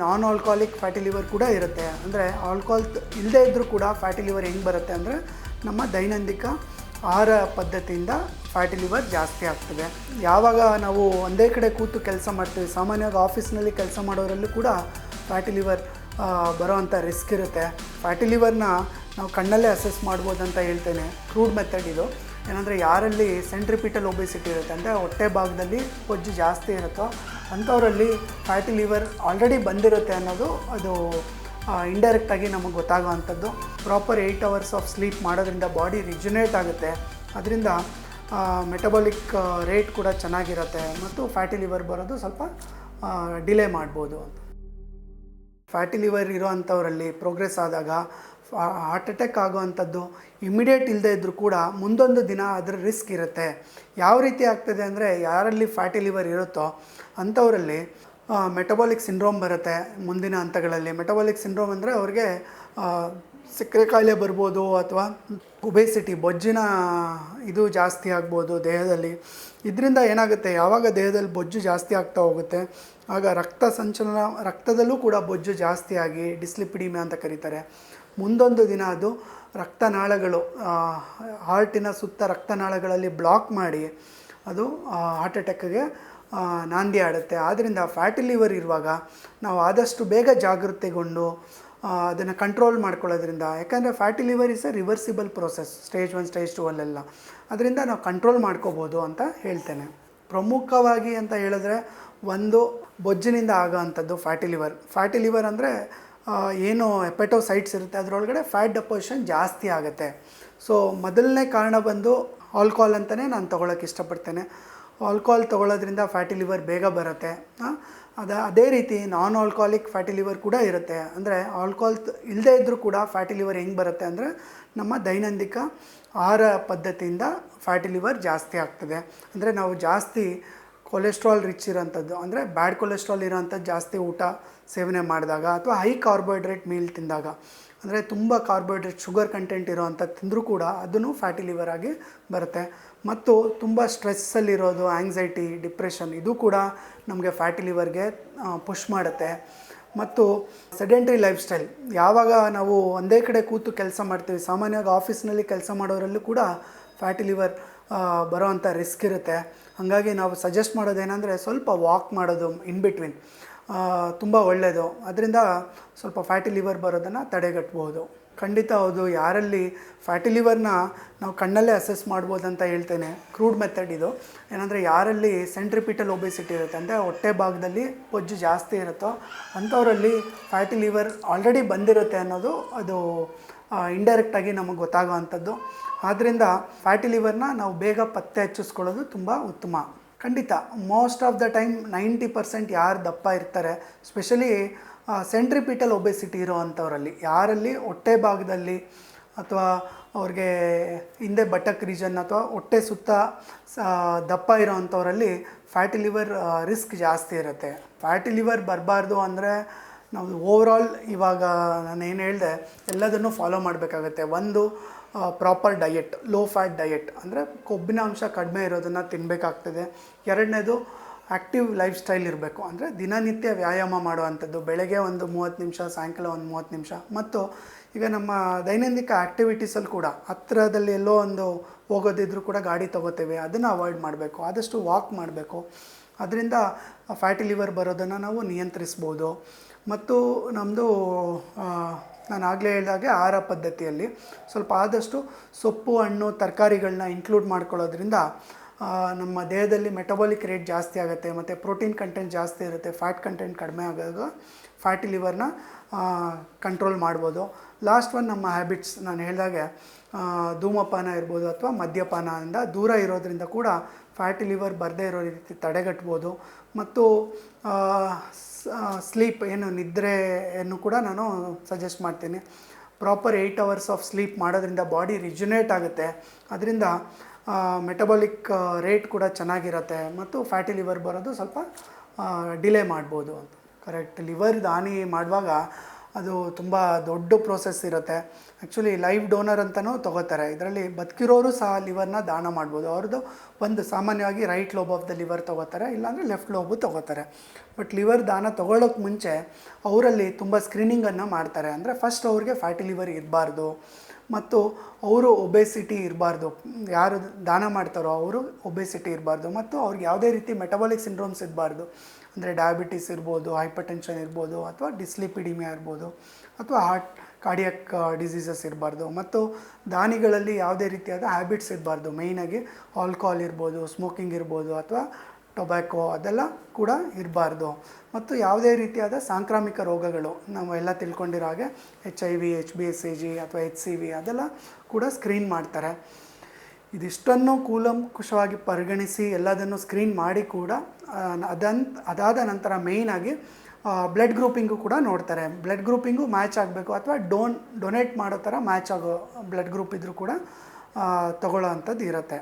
Non alcoholic fatty liver ಕೂಡ ಇರುತ್ತೆ. ಅಂದರೆ ಆಲ್ಕೋಹಾಲ್ ಇಲ್ಲದೇ ಇದ್ದರೂ ಕೂಡ ಫ್ಯಾಟಿ ಲಿವರ್ ಹೆಂಗೆ ಬರುತ್ತೆ ಅಂದರೆ ನಮ್ಮ ದೈನಂದಿನ ಆಹಾರ ಪದ್ಧತಿಯಿಂದ ಫ್ಯಾಟಿ ಲಿವರ್ ಜಾಸ್ತಿ ಆಗ್ತದೆ. ಯಾವಾಗ ನಾವು ಒಂದೇ ಕಡೆ ಕೂತು ಕೆಲಸ ಮಾಡ್ತೀವಿ, ಸಾಮಾನ್ಯವಾಗಿ ಆಫೀಸ್ನಲ್ಲಿ ಕೆಲಸ ಮಾಡೋರಲ್ಲೂ ಕೂಡ ಫ್ಯಾಟಿ ಲಿವರ್ ಬರೋವಂಥ ರಿಸ್ಕ್ ಇರುತ್ತೆ. ಫ್ಯಾಟಿ ಲಿವರ್ನ ನಾವು ಕಣ್ಣಲ್ಲೇ ಅಸೆಸ್ ಮಾಡ್ಬೋದು ಅಂತ ಹೇಳ್ತೇನೆ. ಕ್ರೂಡ್ ಮೆಥಡ್ ಇದು. ಏನಂದರೆ ಯಾರಲ್ಲಿ ಸೆಂಟ್ರಿಪಿಟಲ್ ಒಬೆಸಿಟಿ ಇರುತ್ತೆ, ಅಂದರೆ ಹೊಟ್ಟೆ ಭಾಗದಲ್ಲಿ ಕೊಜ್ಜು ಜಾಸ್ತಿ ಇರುತ್ತೋ ಅಂಥವರಲ್ಲಿ ಫ್ಯಾಟಿ ಲಿವರ್ ಆಲ್ರೆಡಿ ಬಂದಿರುತ್ತೆ ಅನ್ನೋದು ಅದು ಇಂಡೈರೆಕ್ಟಾಗಿ ನಮಗೆ ಗೊತ್ತಾಗೋವಂಥದ್ದು. ಪ್ರಾಪರ್ 8 hours ಆಫ್ ಸ್ಲೀಪ್ ಮಾಡೋದ್ರಿಂದ ಬಾಡಿ ರಿಜುನೇಟ್ ಆಗುತ್ತೆ. ಅದರಿಂದ ಮೆಟಬಾಲಿಕ್ ರೇಟ್ ಕೂಡ ಚೆನ್ನಾಗಿರುತ್ತೆ ಮತ್ತು ಫ್ಯಾಟಿ ಲಿವರ್ ಬರೋದು ಸ್ವಲ್ಪ ಡಿಲೇ ಮಾಡ್ಬೋದು ಅಂತ. ಫ್ಯಾಟಿ ಲಿವರ್ ಇರೋ ಅಂಥವರಲ್ಲಿ ಪ್ರೋಗ್ರೆಸ್ ಆದಾಗ ಹಾರ್ಟ್ ಅಟ್ಯಾಕ್ ಆಗೋವಂಥದ್ದು ಇಮಿಡಿಯೇಟ್ ಇಲ್ಲದೇ ಇದ್ದರೂ ಕೂಡ ಮುಂದೊಂದು ದಿನ ಅದರ ರಿಸ್ಕ್ ಇರುತ್ತೆ. ಯಾವ ರೀತಿ ಆಗ್ತದೆ ಅಂದರೆ ಯಾರಲ್ಲಿ ಫ್ಯಾಟಿ ಲಿವರ್ ಇರುತ್ತೋ ಅಂಥವರಲ್ಲಿ ಮೆಟಬಾಲಿಕ್ ಸಿಂಡ್ರೋಮ್ ಬರುತ್ತೆ ಮುಂದಿನ ಹಂತಗಳಲ್ಲಿ. ಮೆಟಬಾಲಿಕ್ ಸಿಂಡ್ರೋಮ್ ಅಂದರೆ ಅವ್ರಿಗೆ ಸಕ್ಕರೆ ಕಾಯಿಲೆ ಬರ್ಬೋದು ಅಥವಾ ಒಬೆಸಿಟಿ ಬೊಜ್ಜಿನ ಇದು ಜಾಸ್ತಿ ಆಗ್ಬೋದು ದೇಹದಲ್ಲಿ. ಇದರಿಂದ ಏನಾಗುತ್ತೆ, ಯಾವಾಗ ದೇಹದಲ್ಲಿ ಬೊಜ್ಜು ಜಾಸ್ತಿ ಆಗ್ತಾ ಹೋಗುತ್ತೆ ಆಗ ರಕ್ತ ಸಂಚಲನ, ರಕ್ತದಲ್ಲೂ ಕೂಡ ಬೊಜ್ಜು ಜಾಸ್ತಿ ಆಗಿ ಡಿಸ್ಲಿಪಿಡಿಮಿಯಾ ಅಂತ ಕರೀತಾರೆ. ಮುಂದೊಂದು ದಿನ ಅದು ರಕ್ತನಾಳಗಳು, ಹಾರ್ಟಿನ ಸುತ್ತ ರಕ್ತನಾಳಗಳಲ್ಲಿ ಬ್ಲಾಕ್ ಮಾಡಿ ಅದು ಹಾರ್ಟ್ ಅಟ್ಯಾಕ್ಗೆ ನಾಂದಿ ಆಡುತ್ತೆ. ಆದ್ದರಿಂದ ಫ್ಯಾಟಿ ಲಿವರ್ ಇರುವಾಗ ನಾವು ಆದಷ್ಟು ಬೇಗ ಜಾಗೃತೆಗೊಂಡು ಅದನ್ನು ಕಂಟ್ರೋಲ್ ಮಾಡ್ಕೊಳ್ಳೋದ್ರಿಂದ, ಯಾಕಂದರೆ fatty liver is A reversible process stage 1 stage 2 ಅಲ್ಲೆಲ್ಲ. ಅದರಿಂದ ನಾವು ಕಂಟ್ರೋಲ್ ಮಾಡ್ಕೋಬೋದು ಅಂತ ಹೇಳ್ತೇನೆ. ಪ್ರಮುಖವಾಗಿ ಅಂತ ಹೇಳಿದ್ರೆ ಒಂದು ಬೊಜ್ಜಿನಿಂದ ಆಗೋ ಅಂಥದ್ದು ಫ್ಯಾಟಿ ಲಿವರ್. ಫ್ಯಾಟಿ ಲಿವರ್ ಅಂದರೆ ಏನು ಹೆಪಟೋಸೈಟ್ಸ್ ಇರುತ್ತೆ ಅದರೊಳಗಡೆ ಫ್ಯಾಟ್ ಡೆಪೋಸಿಷನ್ ಜಾಸ್ತಿ ಆಗುತ್ತೆ. ಸೊ ಮೊದಲನೇ ಕಾರಣ ಬಂದು ಆಲ್ಕೋಹಾಲ್ ಅಂತಲೇ ನಾನು ತೊಗೊಳಕ್ಕೆ ಇಷ್ಟಪಡ್ತೇನೆ. ಆಲ್ಕೋಹಾಲ್ ತೊಗೊಳ್ಳೋದ್ರಿಂದ ಫ್ಯಾಟಿ ಲಿವರ್ ಬೇಗ ಬರುತ್ತೆ. ಅದೇ ರೀತಿ ನಾನ್ ಆಲ್ಕೋಹಾಲಿಕ್ ಫ್ಯಾಟಿ ಲಿವರ್ ಕೂಡ ಇರುತ್ತೆ. ಅಂದರೆ ಆಲ್ಕೋಹಾಲ್ ಇಲ್ಲದೇ ಇದ್ದರೂ ಕೂಡ ಫ್ಯಾಟಿ ಲಿವರ್ ಹೆಂಗೆ ಬರುತ್ತೆ ಅಂದರೆ ನಮ್ಮ ದೈನಂದಿನ ಆಹಾರ ಪದ್ಧತಿಯಿಂದ ಫ್ಯಾಟಿ ಲಿವರ್ ಜಾಸ್ತಿ ಆಗ್ತದೆ. ಅಂದರೆ ನಾವು ಜಾಸ್ತಿ ಕೊಲೆಸ್ಟ್ರಾಲ್ ರಿಚ್ ಇರೋಂಥದ್ದು, ಅಂದರೆ ಬ್ಯಾಡ್ ಕೊಲೆಸ್ಟ್ರಾಲ್ ಇರೋಂಥದ್ದು ಜಾಸ್ತಿ ಊಟ ಸೇವನೆ ಮಾಡಿದಾಗ ಅಥವಾ ಹೈ ಕಾರ್ಬೋಹೈಡ್ರೇಟ್ ಮೀಲ್ ತಿಂದಾಗ, ಅಂದರೆ ತುಂಬ ಕಾರ್ಬೋಹೈಡ್ರೇಟ್ ಶುಗರ್ ಕಂಟೆಂಟ್ ಇರೋವಂಥದ್ದು ತಿಂದರೂ ಕೂಡ ಅದನ್ನು ಫ್ಯಾಟಿ ಲಿವರ್ ಆಗಿ ಬರುತ್ತೆ. ಮತ್ತು ತುಂಬ ಸ್ಟ್ರೆಸ್ಸಲ್ಲಿರೋದು, ಆ್ಯಂಗ್ಸೈಟಿ, ಡಿಪ್ರೆಷನ್ ಇದು ಕೂಡ ನಮಗೆ ಫ್ಯಾಟಿ ಲಿವರ್ಗೆ ಪುಷ್ ಮಾಡುತ್ತೆ. ಮತ್ತು ಸೆಡೆಂಟ್ರಿ ಲೈಫ್ ಸ್ಟೈಲ್, ಯಾವಾಗ ನಾವು ಒಂದೇ ಕಡೆ ಕೂತು ಕೆಲಸ ಮಾಡ್ತೀವಿ, ಸಾಮಾನ್ಯವಾಗಿ ಆಫೀಸ್ನಲ್ಲಿ ಕೆಲಸ ಮಾಡೋರಲ್ಲೂ ಕೂಡ ಫ್ಯಾಟಿ ಲಿವರ್ ಬರೋವಂಥ ರಿಸ್ಕ್ ಇರುತ್ತೆ. ಹಾಗಾಗಿ ನಾವು ಸಜೆಸ್ಟ್ ಮಾಡೋದೇನೆಂದರೆ ಸ್ವಲ್ಪ ವಾಕ್ ಮಾಡೋದು ಇನ್ ಬಿಟ್ವೀನ್ ತುಂಬ ಒಳ್ಳೆಯದು. ಅದರಿಂದ ಸ್ವಲ್ಪ ಫ್ಯಾಟಿ ಲಿವರ್ ಬರೋದನ್ನು ತಡೆಗಟ್ಬೋದು. ಖಂಡಿತ ಹೌದು. ಯಾರಲ್ಲಿ ಫ್ಯಾಟಿ ಲಿವರ್ನ ನಾವು ಕಣ್ಣಲ್ಲೇ ಅಸೆಸ್ ಮಾಡ್ಬೋದು ಅಂತ ಹೇಳ್ತೇನೆ. ಕ್ರೂಡ್ ಮೆಥಡ್ ಇದು. ಏನಂದರೆ ಯಾರಲ್ಲಿ ಸೆಂಟ್ರಿಪಿಟಲ್ ಒಬೆಸಿಟಿ ಇರುತ್ತೆ, ಅಂದರೆ ಹೊಟ್ಟೆ ಭಾಗದಲ್ಲಿ ಕೊಜ್ಜು ಜಾಸ್ತಿ ಇರುತ್ತೋ ಅಂಥವರಲ್ಲಿ ಫ್ಯಾಟಿ ಲಿವರ್ ಆಲ್ರೆಡಿ ಬಂದಿರುತ್ತೆ ಅನ್ನೋದು ಅದು ಇಂಡೈರೆಕ್ಟಾಗಿ ನಮಗೆ ಗೊತ್ತಾಗೋ ಅಂಥದ್ದು. ಆದ್ದರಿಂದ ಫ್ಯಾಟಿ ಲಿವರ್ನ ನಾವು ಬೇಗ ಪತ್ತೆ ಹಚ್ಚಿಸ್ಕೊಳ್ಳೋದು ತುಂಬ ಉತ್ತಮ. ಖಂಡಿತ ಮೋಸ್ಟ್ ಆಫ್ ದ ಟೈಮ್ 90% ಯಾರು ದಪ್ಪ ಇರ್ತಾರೆ, ಸ್ಪೆಷಲಿ ಸೆಂಟ್ರಿಪಿಟಲ್ ಒಬೆಸಿಟಿ ಇರೋ ಅಂಥವರಲ್ಲಿ, ಯಾರಲ್ಲಿ ಹೊಟ್ಟೆ ಭಾಗದಲ್ಲಿ ಅಥವಾ ಅವ್ರಿಗೆ ಹಿಂದೆ ಬಟಕ್ ರೀಜನ್ ಅಥವಾ ಹೊಟ್ಟೆ ಸುತ್ತ ದಪ್ಪ ಇರೋ ಅಂಥವರಲ್ಲಿ ಫ್ಯಾಟಿ ಲಿವರ್ ರಿಸ್ಕ್ ಜಾಸ್ತಿ ಇರುತ್ತೆ. ಫ್ಯಾಟಿ ಲಿವರ್ ಬರಬಾರ್ದು ಅಂದರೆ ನಾವು ಓವರಾಲ್ ಇವಾಗ ನಾನು ಏನು ಹೇಳಿದೆ ಎಲ್ಲದನ್ನು ಫಾಲೋ ಮಾಡಬೇಕಾಗತ್ತೆ. ಒಂದು proper diet, low fat diet, ಅಂದರೆ ಕೊಬ್ಬಿನ ಅಂಶ ಕಡಿಮೆ ಇರೋದನ್ನು ತಿನ್ನಬೇಕಾಗ್ತದೆ. ಎರಡನೇದು ಆ್ಯಕ್ಟಿವ್ ಲೈಫ್ ಸ್ಟೈಲ್ ಇರಬೇಕು, ಅಂದರೆ ದಿನನಿತ್ಯ ವ್ಯಾಯಾಮ ಮಾಡುವಂಥದ್ದು, ಬೆಳಗ್ಗೆ ಒಂದು 30 ನಿಮಿಷ, ಸಾಯಂಕಾಲ ಒಂದು 30 ನಿಮಿಷ. ಮತ್ತು ಈಗ ನಮ್ಮ ದೈನಂದಿನ ಆ್ಯಕ್ಟಿವಿಟೀಸಲ್ಲಿ ಕೂಡ ಹತ್ತಿರದಲ್ಲಿ ಎಲ್ಲೋ ಒಂದು ಹೋಗೋದಿದ್ರೂ ಕೂಡ ಗಾಡಿ ತೊಗೋತೇವೆ, ಅದನ್ನು ಅವಾಯ್ಡ್ ಮಾಡಬೇಕು. ಆದಷ್ಟು ವಾಕ್ ಮಾಡಬೇಕು. ಅದರಿಂದ ಫ್ಯಾಟಿ ಲಿವರ್ ಬರೋದನ್ನು ನಾವು ನಿಯಂತ್ರಿಸ್ಬೋದು. ಮತ್ತು ನಮ್ಮದು ನಾನು ಆಗಲೇ ಹೇಳಿದಾಗೆ ಆಹಾರ ಪದ್ಧತಿಯಲ್ಲಿ ಸ್ವಲ್ಪ ಆದಷ್ಟು ಸೊಪ್ಪು, ಹಣ್ಣು, ತರಕಾರಿಗಳನ್ನ ಇನ್ಕ್ಲೂಡ್ ಮಾಡ್ಕೊಳ್ಳೋದ್ರಿಂದ ನಮ್ಮ ದೇಹದಲ್ಲಿ ಮೆಟಬಾಲಿಕ್ ರೇಟ್ ಜಾಸ್ತಿ ಆಗುತ್ತೆ ಮತ್ತು ಪ್ರೋಟೀನ್ ಕಂಟೆಂಟ್ ಜಾಸ್ತಿ ಇರುತ್ತೆ. ಫ್ಯಾಟ್ ಕಂಟೆಂಟ್ ಕಡಿಮೆ ಆದಾಗ ಫ್ಯಾಟಿ ಲಿವರ್ನ ಕಂಟ್ರೋಲ್ ಮಾಡ್ಬೋದು. ಲಾಸ್ಟ್ ಒನ್ ನಮ್ಮ ಹ್ಯಾಬಿಟ್ಸ್, ನಾನು ಹೇಳಿದಾಗೆ ಧೂಮಪಾನ ಇರ್ಬೋದು ಅಥವಾ ಮದ್ಯಪಾನದಿಂದ ದೂರ ಇರೋದ್ರಿಂದ ಕೂಡ ಫ್ಯಾಟಿ ಲಿವರ್ ಬರದೇ ಇರೋ ರೀತಿ ತಡೆಗಟ್ಬೋದು. ಮತ್ತು ಸ್ಲೀಪ್, ಏನು ನಿದ್ರೆಯನ್ನು ಕೂಡ ನಾನು ಸಜೆಸ್ಟ್ ಮಾಡ್ತೀನಿ. ಪ್ರಾಪರ್ 8 hours ಆಫ್ ಸ್ಲೀಪ್ ಮಾಡೋದ್ರಿಂದ ಬಾಡಿ ರಿಜುನೇಟ್ ಆಗುತ್ತೆ. ಅದರಿಂದ ಮೆಟಬಾಲಿಕ್ ರೇಟ್ ಕೂಡ ಚೆನ್ನಾಗಿರುತ್ತೆ ಮತ್ತು ಫ್ಯಾಟಿ ಲಿವರ್ ಬರೋದು ಸ್ವಲ್ಪ ಡಿಲೇ ಮಾಡ್ಬೋದು ಅಂತ. ಕರೆಕ್ಟ್. ಲಿವರ್ ಹಾನಿ ಮಾಡುವಾಗ ಅದು ತುಂಬ ದೊಡ್ಡ ಪ್ರೋಸೆಸ್ ಇರುತ್ತೆ. ಆ್ಯಕ್ಚುಲಿ ಲೈವ್ ಡೋನರ್ ಅಂತಲೂ ತೊಗೋತಾರೆ. ಇದರಲ್ಲಿ ಬದುಕಿರೋರು ಸಹ ಲಿವರ್ನ ದಾನ ಮಾಡ್ಬೋದು. ಅವ್ರದ್ದು ಒಂದು ಸಾಮಾನ್ಯವಾಗಿ right lobe of the liver ತೊಗೋತಾರೆ, ಇಲ್ಲಾಂದರೆ ಲೆಫ್ಟ್ ಲೋಬು ತೊಗೋತಾರೆ. ಬಟ್ ಲಿವರ್ ದಾನ ತೊಗೊಳ್ಳೋಕ್ಕೆ ಮುಂಚೆ ಅವರಲ್ಲಿ ತುಂಬ ಸ್ಕ್ರೀನಿಂಗನ್ನು ಮಾಡ್ತಾರೆ. ಅಂದರೆ ಫಸ್ಟ್ ಅವ್ರಿಗೆ ಫ್ಯಾಟಿ ಲಿವರ್ ಇರಬಾರ್ದು ಮತ್ತು ಅವರು ಒಬೆಸಿಟಿ ಇರಬಾರ್ದು. ಯಾರು ದಾನ ಮಾಡ್ತಾರೋ ಅವರು ಒಬೆಸಿಟಿ ಇರಬಾರ್ದು ಮತ್ತು ಅವ್ರಿಗೆ ಯಾವುದೇ ರೀತಿ ಮೆಟಬಾಲಿಕ್ ಸಿಂಡ್ರೋಮ್ಸ್ ಇರಬಾರ್ದು. ಅಂದರೆ ಡಯಾಬಿಟಿಸ್ ಇರ್ಬೋದು, ಹೈಪರ್ ಟೆನ್ಷನ್ ಇರ್ಬೋದು, ಅಥವಾ ಡಿಸ್ಲಿಪಿಡಿಮಿಯಾ ಇರ್ಬೋದು, ಅಥವಾ ಕಾರ್ಡಿಯಕ್ ಡಿಸೀಸಸ್ ಇರಬಾರ್ದು. ಮತ್ತು ದಾನಿಗಳಲ್ಲಿ ಯಾವುದೇ ರೀತಿಯಾದ ಹ್ಯಾಬಿಟ್ಸ್ ಇರಬಾರ್ದು. ಮೇಯ್ನಾಗಿ ಆಲ್ಕೋಹಾಲ್ ಇರ್ಬೋದು, ಸ್ಮೋಕಿಂಗ್ ಇರ್ಬೋದು, ಅಥವಾ ಟೊಬ್ಯಾಕೊ ಅದೆಲ್ಲ ಕೂಡ ಇರಬಾರ್ದು. ಮತ್ತು ಯಾವುದೇ ರೀತಿಯಾದ ಸಾಂಕ್ರಾಮಿಕ ರೋಗಗಳು ನಾವು ಎಲ್ಲ ತಿಳ್ಕೊಂಡಿರೋ ಹಾಗೆ HIV, HBsAg ಅಥವಾ HCV ಅದೆಲ್ಲ ಕೂಡ ಸ್ಕ್ರೀನ್ ಮಾಡ್ತಾರೆ. ಇದಿಷ್ಟನ್ನು ಕೂಲಂಕುಷವಾಗಿ ಪರಿಗಣಿಸಿ ಎಲ್ಲದನ್ನು ಸ್ಕ್ರೀನ್ ಮಾಡಿ ಕೂಡ ಅದಾದ ನಂತರ ಮೇಯ್ನಾಗಿ ಬ್ಲಡ್ ಗ್ರೂಪಿಂಗು ಕೂಡ ನೋಡ್ತಾರೆ. ಬ್ಲಡ್ ಗ್ರೂಪಿಂಗು ಮ್ಯಾಚ್ ಆಗಬೇಕು ಅಥವಾ ಡೊನೇಟ್ ಮಾಡೋ ಥರ ಮ್ಯಾಚ್ ಆಗೋ ಬ್ಲಡ್ ಗ್ರೂಪ್ ಇದ್ದರೂ ಕೂಡ ತಗೊಳ್ಳೋ ಅಂಥದ್ದು ಇರುತ್ತೆ.